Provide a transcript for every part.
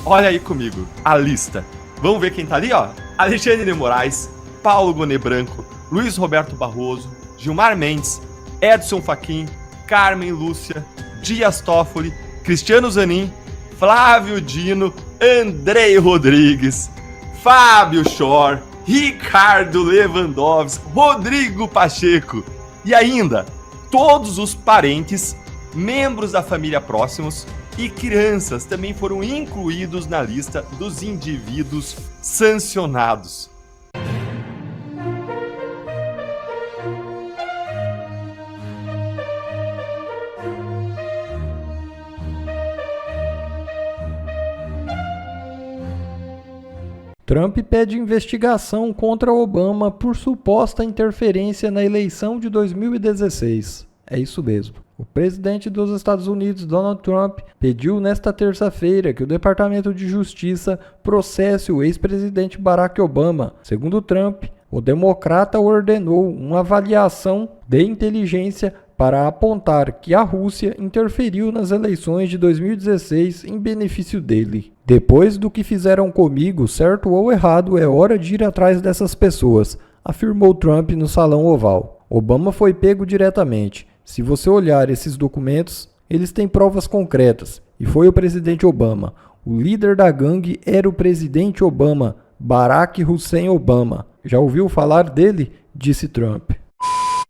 Olha aí comigo, a lista. Vamos ver quem tá ali, ó. Alexandre de Moraes, Paulo Gonet Branco, Luiz Roberto Barroso, Gilmar Mendes, Edson Fachin, Carmen Lúcia, Dias Toffoli, Cristiano Zanin, Flávio Dino, Andrei Rodrigues, Fábio Schor, Ricardo Lewandowski, Rodrigo Pacheco e ainda todos os parentes, membros da família próximos e crianças também foram incluídos na lista dos indivíduos sancionados. Trump pede investigação contra Obama por suposta interferência na eleição de 2016. É isso mesmo. O presidente dos Estados Unidos, Donald Trump, pediu nesta terça-feira que o Departamento de Justiça processe o ex-presidente Barack Obama. Segundo Trump, o democrata ordenou uma avaliação de inteligência para apontar que a Rússia interferiu nas eleições de 2016 em benefício dele. Depois do que fizeram comigo, certo ou errado, é hora de ir atrás dessas pessoas, afirmou Trump no Salão Oval. Obama foi pego diretamente. Se você olhar esses documentos, eles têm provas concretas. E foi o presidente Obama. O líder da gangue era o presidente Obama, Barack Hussein Obama. Já ouviu falar dele? Disse Trump.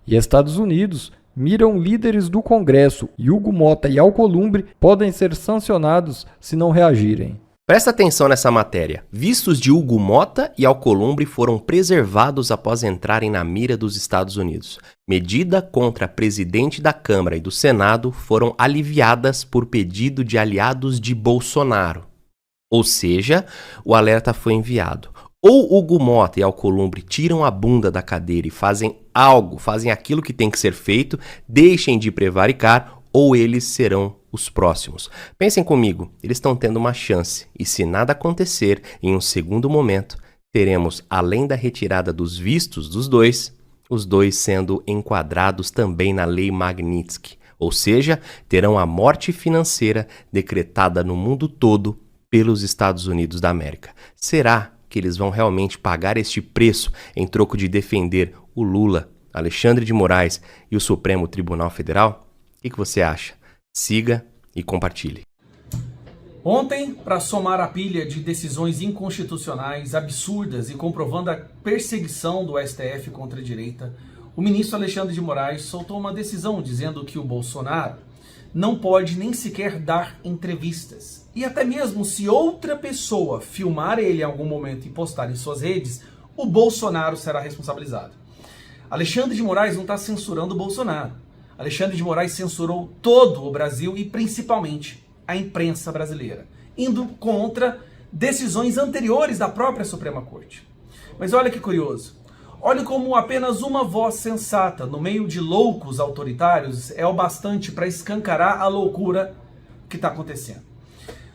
E Estados Unidos miram líderes do Congresso. Hugo Mota e Alcolumbre podem ser sancionados se não reagirem. Presta atenção nessa matéria. Vistos de Hugo Mota e Alcolumbre foram preservados após entrarem na mira dos Estados Unidos. Medida contra presidente da Câmara e do Senado foram aliviadas por pedido de aliados de Bolsonaro. Ou seja, o alerta foi enviado. Ou Hugo Mota e Alcolumbre tiram a bunda da cadeira e fazem aquilo que tem que ser feito, deixem de prevaricar, ou eles serão os próximos. Pensem comigo, eles estão tendo uma chance, e se nada acontecer, em um segundo momento, teremos, além da retirada dos vistos dos dois, os dois sendo enquadrados também na Lei Magnitsky, ou seja, terão a morte financeira decretada no mundo todo pelos Estados Unidos da América. Será que eles vão realmente pagar este preço em troco de defender o Lula, Alexandre de Moraes e o Supremo Tribunal Federal? O que você acha? Siga e compartilhe. Ontem, para somar a pilha de decisões inconstitucionais, absurdas e comprovando a perseguição do STF contra a direita, o ministro Alexandre de Moraes soltou uma decisão dizendo que o Bolsonaro não pode nem sequer dar entrevistas. E até mesmo se outra pessoa filmar ele em algum momento e postar em suas redes, o Bolsonaro será responsabilizado. Alexandre de Moraes não está censurando o Bolsonaro. Alexandre de Moraes censurou todo o Brasil e principalmente a imprensa brasileira, indo contra decisões anteriores da própria Suprema Corte. Mas olha que curioso, olha como apenas uma voz sensata no meio de loucos autoritários é o bastante para escancarar a loucura que está acontecendo.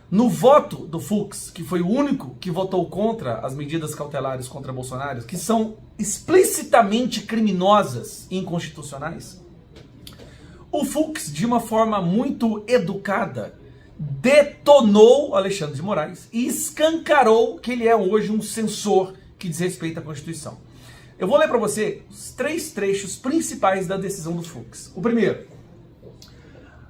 No voto do Fux, que foi o único que votou contra as medidas cautelares contra Bolsonaro, que são explicitamente criminosas e inconstitucionais, o Fux, de uma forma muito educada, detonou Alexandre de Moraes e escancarou que ele é hoje um censor que desrespeita a Constituição. Eu vou ler para você os 3 trechos principais da decisão do Fux. O primeiro: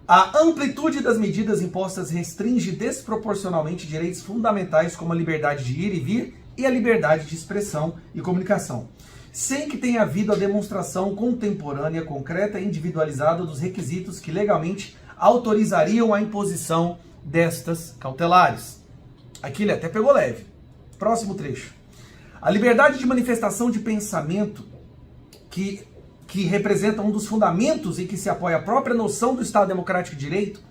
a amplitude das medidas impostas restringe desproporcionalmente direitos fundamentais como a liberdade de ir e vir e a liberdade de expressão e comunicação, sem que tenha havido a demonstração contemporânea, concreta e individualizada dos requisitos que legalmente autorizariam a imposição destas cautelares. Aqui ele até pegou leve. Próximo trecho. A liberdade de manifestação de pensamento, que representa um dos fundamentos em que se apoia a própria noção do Estado Democrático de Direito,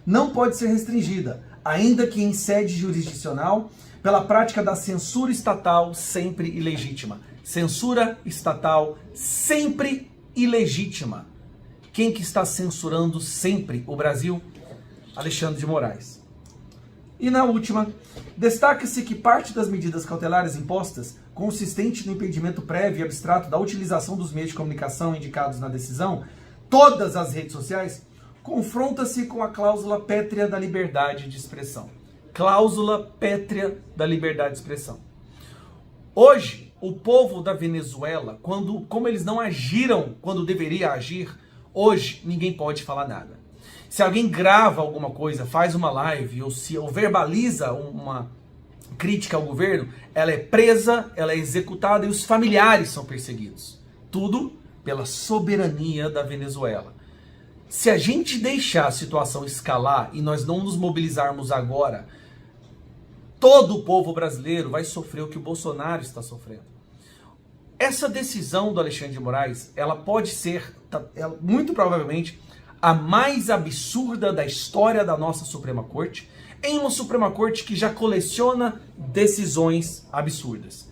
não pode ser restringida, ainda que em sede jurisdicional, pela prática da censura estatal sempre ilegítima. Censura estatal sempre ilegítima. Quem que está censurando sempre o Brasil? Alexandre de Moraes. E na última, destaca-se que parte das medidas cautelares impostas, consistente no impedimento prévio e abstrato da utilização dos meios de comunicação indicados na decisão, todas as redes sociais, confronta-se com a cláusula pétrea da liberdade de expressão. cláusula pétrea da liberdade de expressão. Hoje, o povo da Venezuela, como eles não agiram quando deveria agir, hoje ninguém pode falar nada. Se alguém grava alguma coisa, faz uma live ou verbaliza uma crítica ao governo, ela é presa, ela é executada e os familiares são perseguidos. Tudo pela soberania da Venezuela. Se a gente deixar a situação escalar e nós não nos mobilizarmos agora, todo o povo brasileiro vai sofrer o que o Bolsonaro está sofrendo. Essa decisão do Alexandre de Moraes, ela pode ser, muito provavelmente, a mais absurda da história da nossa Suprema Corte, em uma Suprema Corte que já coleciona decisões absurdas.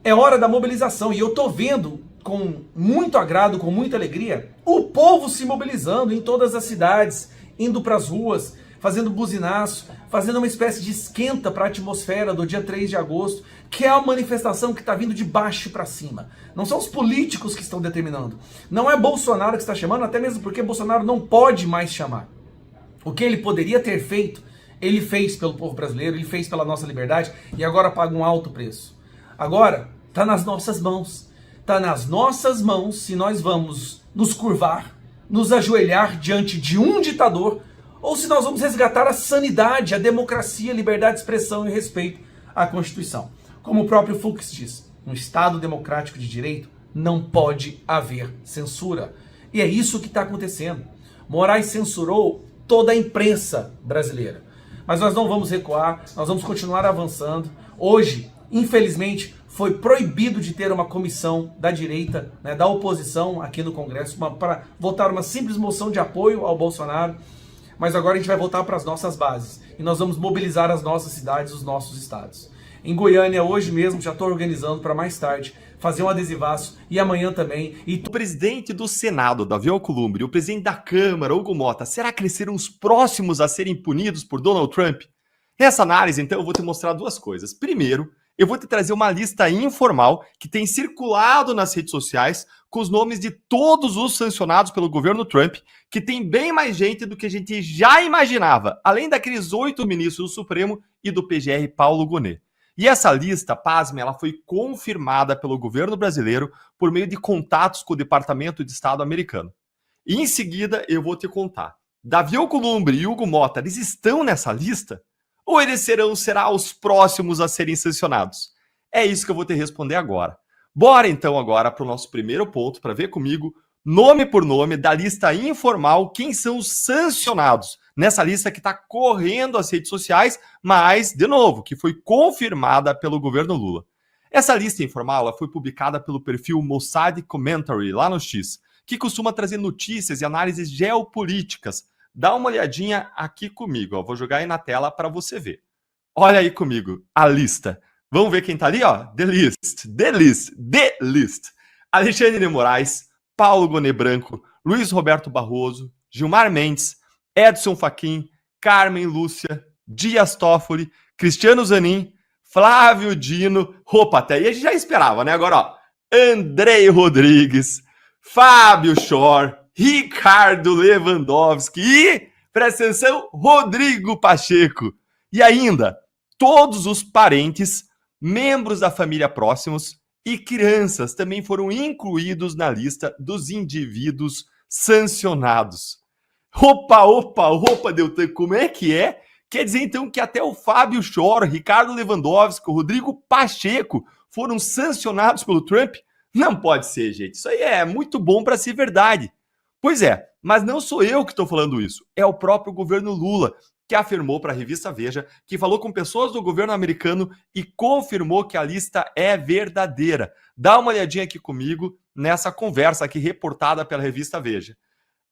É hora da mobilização e eu tô vendo com muito agrado, com muita alegria, o povo se mobilizando em todas as cidades, indo para as ruas, fazendo buzinaço, fazendo uma espécie de esquenta para a atmosfera do dia 3 de agosto, que é uma manifestação que está vindo de baixo para cima. Não são os políticos que estão determinando. Não é Bolsonaro que está chamando, até mesmo porque Bolsonaro não pode mais chamar. O que ele poderia ter feito, ele fez pelo povo brasileiro, ele fez pela nossa liberdade e agora paga um alto preço. Agora, está nas nossas mãos. Está nas nossas mãos se nós vamos nos curvar, nos ajoelhar diante de um ditador, ou se nós vamos resgatar a sanidade, a democracia, a liberdade de expressão e respeito à Constituição. Como o próprio Fux diz, no Estado democrático de direito não pode haver censura. E é isso que está acontecendo. Moraes censurou toda a imprensa brasileira. Mas nós não vamos recuar, nós vamos continuar avançando. Hoje, infelizmente, foi proibido de ter uma comissão da direita, da oposição aqui no Congresso, para votar uma simples moção de apoio ao Bolsonaro. Mas agora a gente vai voltar para as nossas bases e nós vamos mobilizar as nossas cidades, os nossos estados. Em Goiânia, hoje mesmo, já estou organizando para mais tarde fazer um adesivaço e amanhã também. O presidente do Senado, Davi Alcolumbre, e o presidente da Câmara, Hugo Mota, será que eles serão os próximos a serem punidos por Donald Trump? Nessa análise, então, eu vou te mostrar duas coisas. Primeiro, eu vou te trazer uma lista informal que tem circulado nas redes sociais com os nomes de todos os sancionados pelo governo Trump, que tem bem mais gente do que a gente já imaginava, além daqueles 8 ministros do Supremo e do PGR Paulo Gonet. E essa lista, pasme, ela foi confirmada pelo governo brasileiro por meio de contatos com o Departamento de Estado americano. E em seguida eu vou te contar. Davi Alcolumbre e Hugo Mota, eles estão nessa lista? Ou eles serão os próximos a serem sancionados? É isso que eu vou te responder agora. Bora então agora para o nosso primeiro ponto, para ver comigo, nome por nome, da lista informal, quem são os sancionados nessa lista que está correndo as redes sociais, mas, de novo, que foi confirmada pelo governo Lula. Essa lista informal ela foi publicada pelo perfil Mossad Commentary, lá no X, que costuma trazer notícias e análises geopolíticas. Dá uma olhadinha aqui comigo, ó. Vou jogar aí na tela para você ver. Olha aí comigo, a lista. Vamos ver quem tá ali, ó? The List. Alexandre de Moraes, Paulo Gonet Branco, Luiz Roberto Barroso, Gilmar Mendes, Edson Fachin, Carmen Lúcia, Dias Toffoli, Cristiano Zanin, Flávio Dino, até aí a gente já esperava, né? Agora, ó, Andrei Rodrigues, Fábio Schor, Ricardo Lewandowski e, presta atenção, Rodrigo Pacheco. E ainda, todos os parentes, membros da família próximos e crianças também foram incluídos na lista dos indivíduos sancionados. Opa, Deltan, como é que é? Quer dizer, então, que até o Fábio Schor, Ricardo Lewandowski, o Rodrigo Pacheco foram sancionados pelo Trump? Não pode ser, gente. Isso aí é muito bom para ser verdade. Pois é, mas não sou eu que estou falando isso. É o próprio governo Lula que afirmou para a revista Veja que falou com pessoas do governo americano e confirmou que a lista é verdadeira. Dá uma olhadinha aqui comigo nessa conversa aqui reportada pela revista Veja.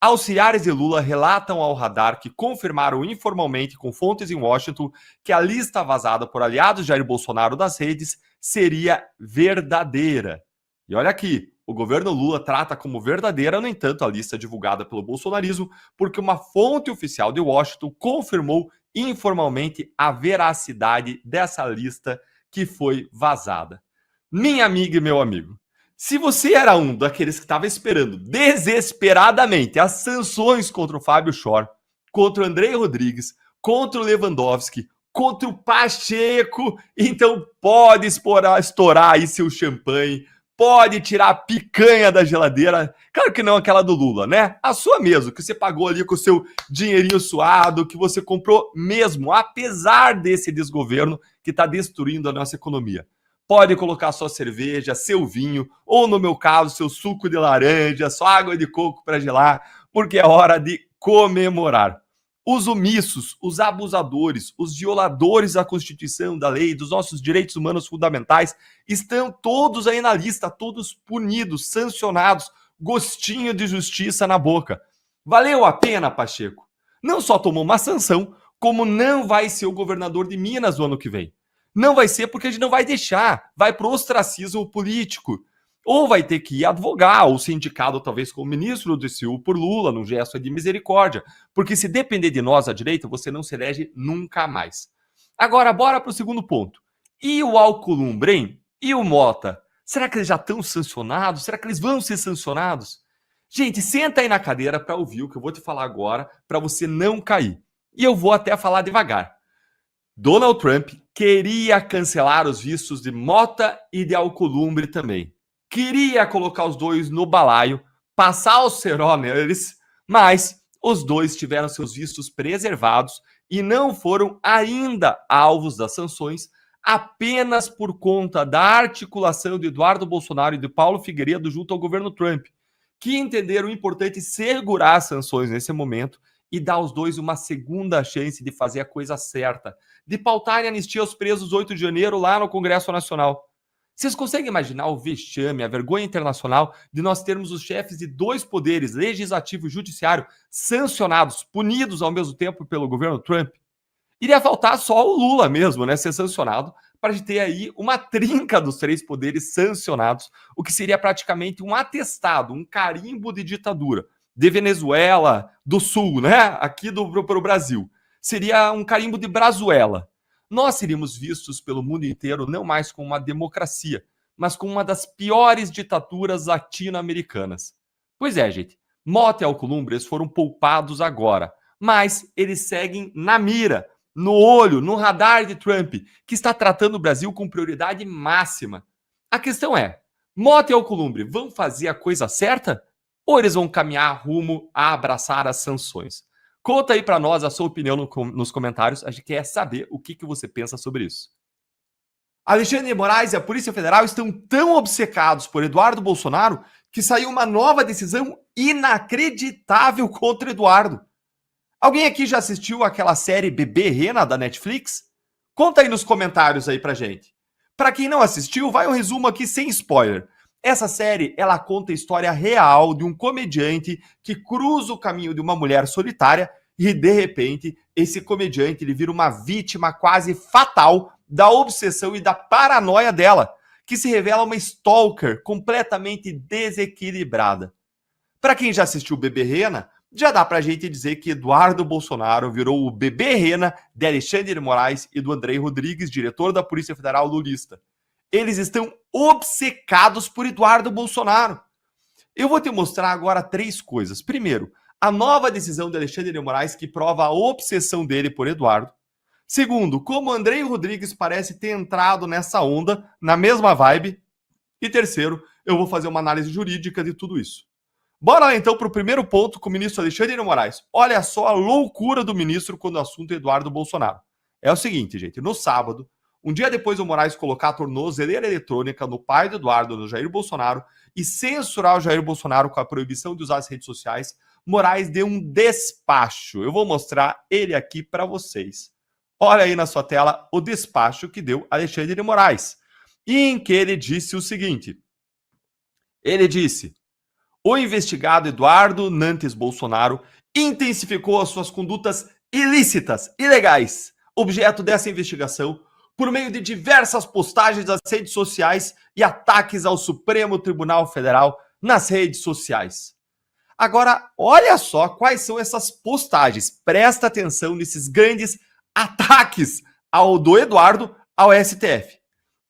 Auxiliares de Lula relatam ao Radar que confirmaram informalmente com fontes em Washington que a lista vazada por aliados de Jair Bolsonaro das redes seria verdadeira. E olha aqui, o governo Lula trata como verdadeira, no entanto, a lista divulgada pelo bolsonarismo, porque uma fonte oficial de Washington confirmou informalmente a veracidade dessa lista que foi vazada. Minha amiga e meu amigo, se você era um daqueles que estava esperando desesperadamente as sanções contra o Fábio Schor, contra o Andrei Rodrigues, contra o Lewandowski, contra o Pacheco. Então pode estourar aí seu champanhe, pode tirar a picanha da geladeira. Claro que não aquela do Lula, né? A sua mesmo, que você pagou ali com o seu dinheirinho suado, que você comprou mesmo, apesar desse desgoverno que está destruindo a nossa economia. Pode colocar sua cerveja, seu vinho, ou no meu caso, seu suco de laranja, sua água de coco para gelar, porque é hora de comemorar. Os omissos, os abusadores, os violadores da Constituição, da lei, dos nossos direitos humanos fundamentais, estão todos aí na lista, todos punidos, sancionados, gostinho de justiça na boca. Valeu a pena, Pacheco? Não só tomou uma sanção, como não vai ser o governador de Minas no ano que vem. Não vai ser porque a gente não vai deixar, vai pro ostracismo político. Ou vai ter que ir advogar, ou ser indicado talvez como ministro do TCU por Lula, num gesto de misericórdia. Porque se depender de nós, a direita, você não se elege nunca mais. Agora, bora pro segundo ponto. E o Alcolumbre, hein? E o Mota? Será que eles já estão sancionados? Será que eles vão ser sancionados? Gente, senta aí na cadeira para ouvir o que eu vou te falar agora, para você não cair. E eu vou até falar devagar. Donald Trump queria cancelar os vistos de Mota e de Alcolumbre também. Queria colocar os dois no balaio, passar o cerol neles, mas os dois tiveram seus vistos preservados e não foram ainda alvos das sanções apenas por conta da articulação de Eduardo Bolsonaro e de Paulo Figueiredo junto ao governo Trump, que entenderam importante segurar as sanções nesse momento e dar aos dois uma segunda chance de fazer a coisa certa, de pautarem a anistia aos presos 8 de janeiro lá no Congresso Nacional. Vocês conseguem imaginar o vexame, a vergonha internacional de nós termos os chefes de dois poderes, legislativo e judiciário, sancionados, punidos ao mesmo tempo pelo governo Trump? Iria faltar só o Lula mesmo, né, ser sancionado, para a gente ter aí uma trinca dos três poderes sancionados, o que seria praticamente um atestado, um carimbo de ditadura, de Venezuela, do Sul, né, aqui pro Brasil. Seria um carimbo de Brazuela. Nós seríamos vistos pelo mundo inteiro não mais como uma democracia, mas como uma das piores ditaduras latino-americanas. Pois é, gente, Mota e Alcolumbre foram poupados agora, mas eles seguem na mira, no olho, no radar de Trump, que está tratando o Brasil com prioridade máxima. A questão é, Mota e Alcolumbre vão fazer a coisa certa? Ou eles vão caminhar rumo a abraçar as sanções? Conta aí para nós a sua opinião nos comentários. A gente quer saber o que você pensa sobre isso. Alexandre de Moraes e a Polícia Federal estão tão obcecados por Eduardo Bolsonaro que saiu uma nova decisão inacreditável contra Eduardo. Alguém aqui já assistiu aquela série Bebê Rena da Netflix? Conta aí nos comentários aí pra gente. Para quem não assistiu, vai um resumo aqui sem spoiler. Essa série, ela conta a história real de um comediante que cruza o caminho de uma mulher solitária e, de repente, esse comediante ele vira uma vítima quase fatal da obsessão e da paranoia dela, que se revela uma stalker completamente desequilibrada. Para quem já assistiu Bebê Rena, já dá pra gente dizer que Eduardo Bolsonaro virou o Bebê Rena de Alexandre de Moraes e do Andrei Rodrigues, diretor da Polícia Federal lulista. Eles estão obcecados por Eduardo Bolsonaro. Eu vou te mostrar agora 3 coisas. Primeiro, a nova decisão de Alexandre de Moraes que prova a obsessão dele por Eduardo. Segundo, como Andrei Rodrigues parece ter entrado nessa onda, na mesma vibe. E terceiro, eu vou fazer uma análise jurídica de tudo isso. Bora lá então para o primeiro ponto com o ministro Alexandre de Moraes. Olha só a loucura do ministro quando o assunto é Eduardo Bolsonaro. É o seguinte, gente, no sábado, um dia depois do Moraes colocar a tornozeleira eletrônica no pai do Eduardo, no Jair Bolsonaro, e censurar o Jair Bolsonaro com a proibição de usar as redes sociais, Moraes deu um despacho. Eu vou mostrar ele aqui para vocês. Olha aí na sua tela o despacho que deu Alexandre de Moraes, em que ele disse o seguinte. Ele disse: o investigado Eduardo Nantes Bolsonaro intensificou as suas condutas ilícitas, ilegais, objeto dessa investigação, por meio de diversas postagens das redes sociais e ataques ao Supremo Tribunal Federal nas redes sociais. Agora, olha só quais são essas postagens. Presta atenção nesses grandes ataques do Eduardo ao STF.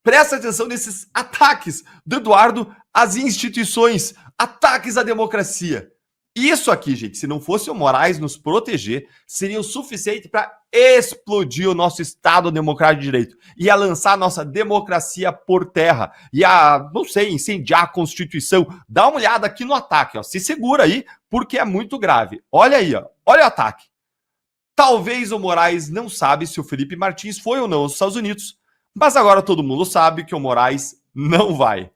Presta atenção nesses ataques do Eduardo às instituições, ataques à democracia. Isso aqui, gente, se não fosse o Moraes nos proteger, seria o suficiente para explodir o nosso Estado Democrático de Direito. Ia lançar a nossa democracia por terra. Ia, não sei, incendiar a Constituição. Dá uma olhada aqui no ataque, ó. Se segura aí, porque é muito grave. Olha aí, ó. Olha o ataque. Talvez o Moraes não sabe se o Felipe Martins foi ou não aos Estados Unidos, mas agora todo mundo sabe que o Moraes não vai.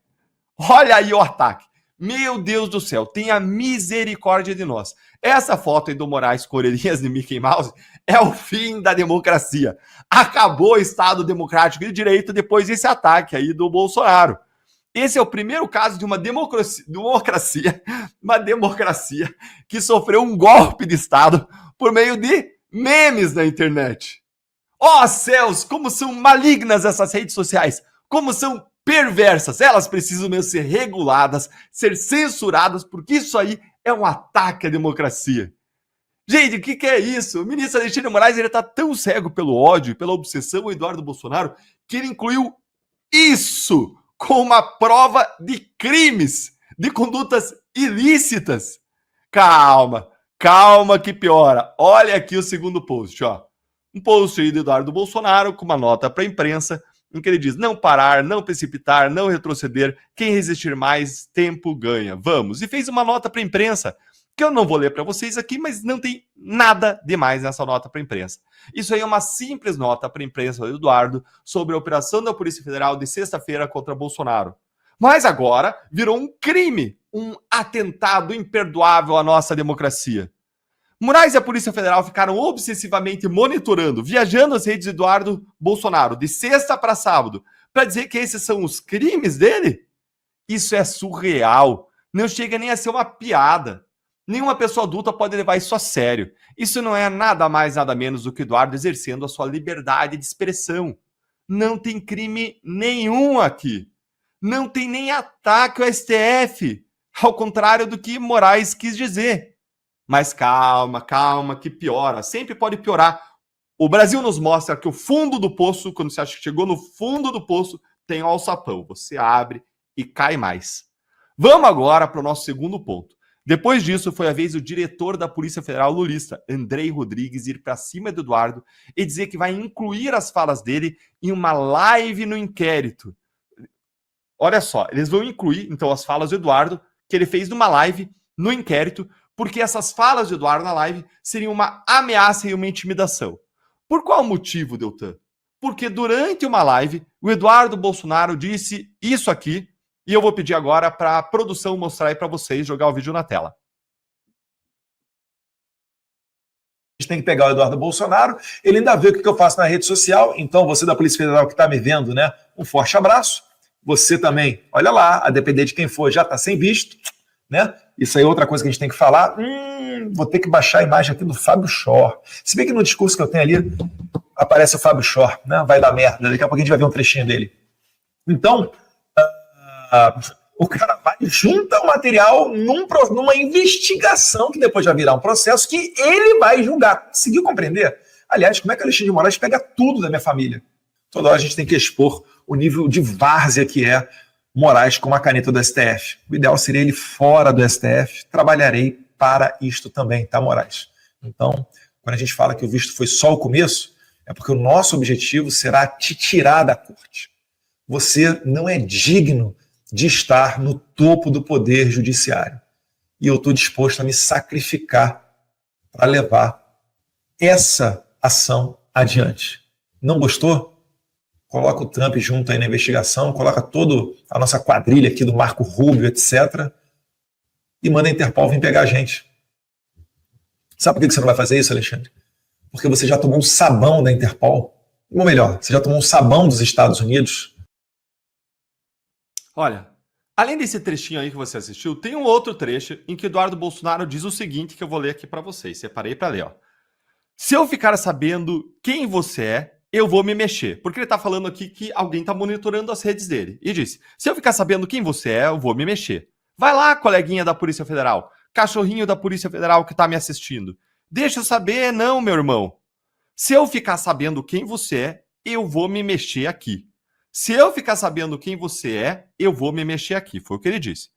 Olha aí o ataque. Meu Deus do céu, tenha misericórdia de nós. Essa foto aí do Moraes com orelhinhas de Mickey Mouse é o fim da democracia. Acabou o Estado Democrático de Direito depois desse ataque aí do Bolsonaro. Esse é o primeiro caso de uma democracia que sofreu um golpe de Estado por meio de memes na internet. Ó céus, como são malignas essas redes sociais, como são perversas, elas precisam mesmo ser reguladas, ser censuradas, porque isso aí é um ataque à democracia. Gente, o que é isso? O ministro Alexandre de Moraes, ele tá tão cego pelo ódio, pela obsessão ao Eduardo Bolsonaro, que ele incluiu isso como uma prova de crimes, de condutas ilícitas. Calma, calma que piora. Olha aqui o segundo post, ó. Um post aí do Eduardo Bolsonaro com uma nota para a imprensa, em que ele diz: não parar, não precipitar, não retroceder, quem resistir mais tempo ganha. Vamos. E fez uma nota para a imprensa, que eu não vou ler para vocês aqui, mas não tem nada demais nessa nota para a imprensa. Isso aí é uma simples nota para a imprensa do Eduardo sobre a operação da Polícia Federal de sexta-feira contra Bolsonaro. Mas agora virou um crime, um atentado imperdoável à nossa democracia. Moraes e a Polícia Federal ficaram obsessivamente monitorando, viajando as redes de Eduardo Bolsonaro de sexta para sábado, para dizer que esses são os crimes dele? Isso é surreal. Não chega nem a ser uma piada. Nenhuma pessoa adulta pode levar isso a sério. Isso não é nada mais, nada menos do que Eduardo exercendo a sua liberdade de expressão. Não tem crime nenhum aqui. Não tem nem ataque ao STF, ao contrário do que Moraes quis dizer. Mas calma, calma, que piora. Sempre pode piorar. O Brasil nos mostra que o fundo do poço, quando você acha que chegou no fundo do poço, tem um alçapão. Você abre e cai mais. Vamos agora para o nosso segundo ponto. Depois disso, foi a vez do diretor da Polícia Federal lulista, Andrei Rodrigues, ir para cima do Eduardo e dizer que vai incluir as falas dele em uma live no inquérito. Olha só, eles vão incluir, então, as falas do Eduardo, que ele fez numa live no inquérito, porque essas falas de Eduardo na live seriam uma ameaça e uma intimidação. Por qual motivo, Deltan? Porque durante uma live, o Eduardo Bolsonaro disse isso aqui, e eu vou pedir agora para a produção mostrar aí para vocês, jogar o vídeo na tela. A gente tem que pegar o Eduardo Bolsonaro, ele ainda vê o que eu faço na rede social, então você da Polícia Federal que está me vendo, né, um forte abraço. Você também, olha lá, a depender de quem for, já está sem visto, né? Isso aí é outra coisa que a gente tem que falar. Vou ter que baixar a imagem aqui do Fábio Shor. Se bem que no discurso que eu tenho ali, aparece o Fábio Shor, né? Vai dar merda, daqui a pouco a gente vai ver um trechinho dele. Então, o cara vai junta o material numa investigação que depois vai virar um processo que ele vai julgar. Conseguiu compreender? Aliás, como é que o Alexandre de Moraes pega tudo da minha família? Toda hora a gente tem que expor o nível de várzea que é Moraes com a caneta do STF. O ideal seria ele fora do STF. Trabalharei para isto também, tá, Moraes? Então, quando a gente fala que o visto foi só o começo, é porque o nosso objetivo será te tirar da corte. Você não é digno de estar no topo do poder judiciário. E eu estou disposto a me sacrificar para levar essa ação adiante. Não gostou? Coloca o Trump junto aí na investigação, coloca toda a nossa quadrilha aqui do Marco Rubio, etc. E manda a Interpol vir pegar a gente. Sabe por que você não vai fazer isso, Alexandre? Porque você já tomou um sabão da Interpol. Ou melhor, você já tomou um sabão dos Estados Unidos. Olha, além desse trechinho aí que você assistiu, tem um outro trecho em que Eduardo Bolsonaro diz o seguinte, que eu vou ler aqui para vocês. Separei para ler, ó. Se eu ficar sabendo quem você é, eu vou me mexer. Porque ele tá falando aqui que alguém tá monitorando as redes dele. E disse, se eu ficar sabendo quem você é, eu vou me mexer. Vai lá, coleguinha da Polícia Federal. Cachorrinho da Polícia Federal que tá me assistindo. Deixa eu saber, não, meu irmão. Se eu ficar sabendo quem você é, eu vou me mexer aqui. Se eu ficar sabendo quem você é, eu vou me mexer aqui. Foi o que ele disse.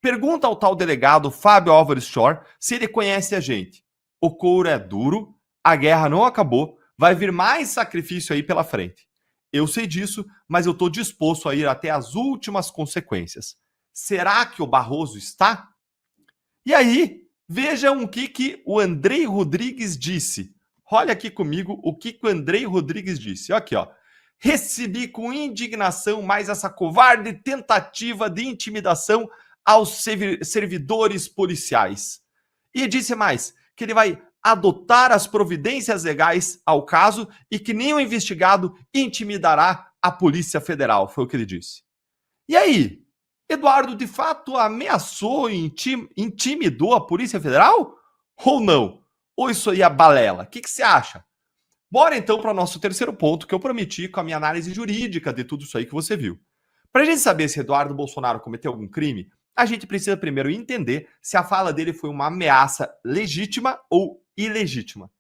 Pergunta ao tal delegado Fábio Álvares Shore se ele conhece a gente. O couro é duro, a guerra não acabou, vai vir mais sacrifício aí pela frente. Eu sei disso, mas eu estou disposto a ir até as últimas consequências. Será que o Barroso está? E aí, vejam o que o Andrei Rodrigues disse. Olha aqui comigo o que o Andrei Rodrigues disse. Aqui, ó. Recebi com indignação mais essa covarde tentativa de intimidação aos servidores policiais. E disse mais, que ele vai adotar as providências legais ao caso e que nenhum investigado intimidará a Polícia Federal, foi o que ele disse. E aí, Eduardo de fato ameaçou e intimidou a Polícia Federal? Ou não? Ou isso aí é balela? O que você acha? Bora então para o nosso terceiro ponto que eu prometi com a minha análise jurídica de tudo isso aí que você viu. Para a gente saber se Eduardo Bolsonaro cometeu algum crime, a gente precisa primeiro entender se a fala dele foi uma ameaça legítima ou ilegítima.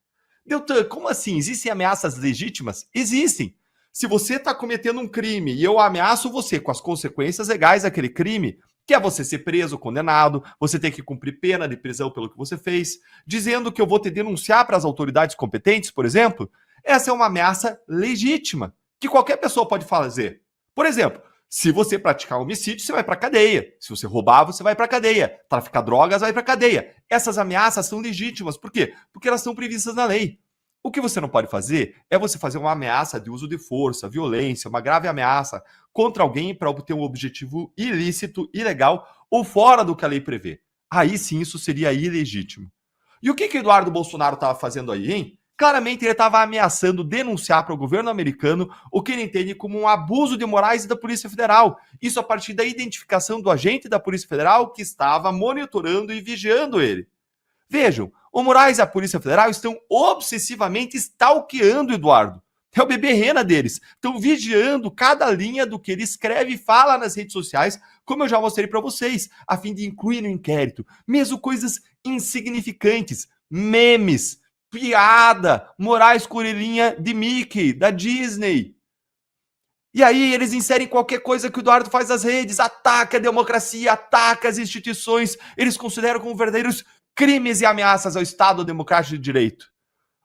Deltan, como assim? Existem ameaças legítimas? Existem. Se você está cometendo um crime e eu ameaço você com as consequências legais daquele crime, que é você ser preso, condenado, você ter que cumprir pena de prisão pelo que você fez, dizendo que eu vou te denunciar para as autoridades competentes, por exemplo, essa é uma ameaça legítima, que qualquer pessoa pode fazer. Por exemplo, se você praticar homicídio, você vai para a cadeia. Se você roubar, você vai para a cadeia. Traficar drogas, vai para a cadeia. Essas ameaças são legítimas. Por quê? Porque elas são previstas na lei. O que você não pode fazer é você fazer uma ameaça de uso de força, violência, uma grave ameaça contra alguém para obter um objetivo ilícito, ilegal ou fora do que a lei prevê. Aí sim isso seria ilegítimo. E o que Eduardo Bolsonaro estava fazendo aí, hein? Claramente ele estava ameaçando denunciar para o governo americano o que ele entende como um abuso de morais da Polícia Federal. Isso a partir da identificação do agente da Polícia Federal que estava monitorando e vigiando ele. Vejam, o Moraes e a Polícia Federal estão obsessivamente stalkeando Eduardo. É o bebê rena deles. Estão vigiando cada linha do que ele escreve e fala nas redes sociais, como eu já mostrei para vocês, a fim de incluir no inquérito. Mesmo coisas insignificantes, memes, piada, Moraes com orelhinha de Mickey, da Disney. E aí eles inserem qualquer coisa que o Eduardo faz nas redes, ataca a democracia, ataca as instituições, eles consideram como verdadeiros crimes e ameaças ao Estado Democrático de Direito.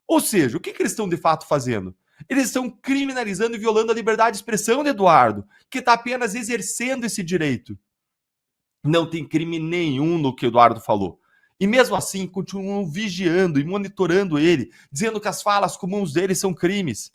Ou seja, o que eles estão de fato fazendo? Eles estão criminalizando e violando a liberdade de expressão de Eduardo, que está apenas exercendo esse direito. Não tem crime nenhum no que Eduardo falou. E mesmo assim, continuam vigiando e monitorando ele, dizendo que as falas comuns dele são crimes.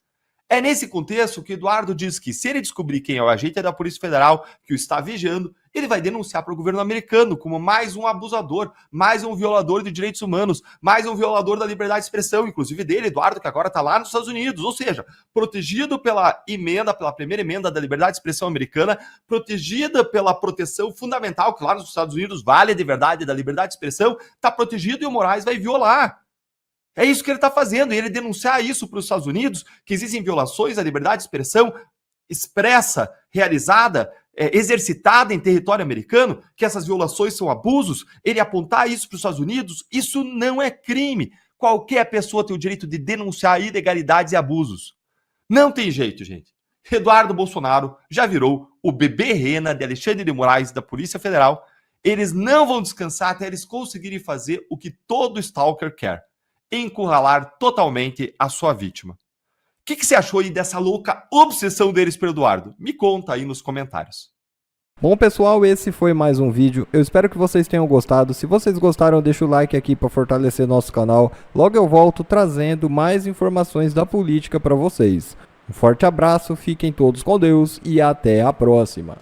É nesse contexto que Eduardo diz que se ele descobrir quem é o agente da Polícia Federal que o está vigiando, ele vai denunciar para o governo americano como mais um abusador, mais um violador de direitos humanos, mais um violador da liberdade de expressão, inclusive dele, Eduardo, que agora está lá nos Estados Unidos, ou seja, protegido pela emenda, pela primeira emenda da liberdade de expressão americana, protegida pela proteção fundamental, que lá nos Estados Unidos vale de verdade da liberdade de expressão, está protegido e o Moraes vai violar. É isso que ele está fazendo, e ele denunciar isso para os Estados Unidos, que existem violações à liberdade de expressão expressa, realizada, exercitada em território americano, que essas violações são abusos, ele apontar isso para os Estados Unidos, isso não é crime. Qualquer pessoa tem o direito de denunciar ilegalidades e abusos. Não tem jeito, gente. Eduardo Bolsonaro já virou o bebê rena de Alexandre de Moraes da Polícia Federal. Eles não vão descansar até eles conseguirem fazer o que todo stalker quer: encurralar totalmente a sua vítima. O que você achou aí dessa louca obsessão deles pelo Eduardo? Me conta aí nos comentários. Bom pessoal, esse foi mais um vídeo. Eu espero que vocês tenham gostado. Se vocês gostaram, deixa o like aqui para fortalecer nosso canal. Logo eu volto trazendo mais informações da política para vocês. Um forte abraço, fiquem todos com Deus e até a próxima.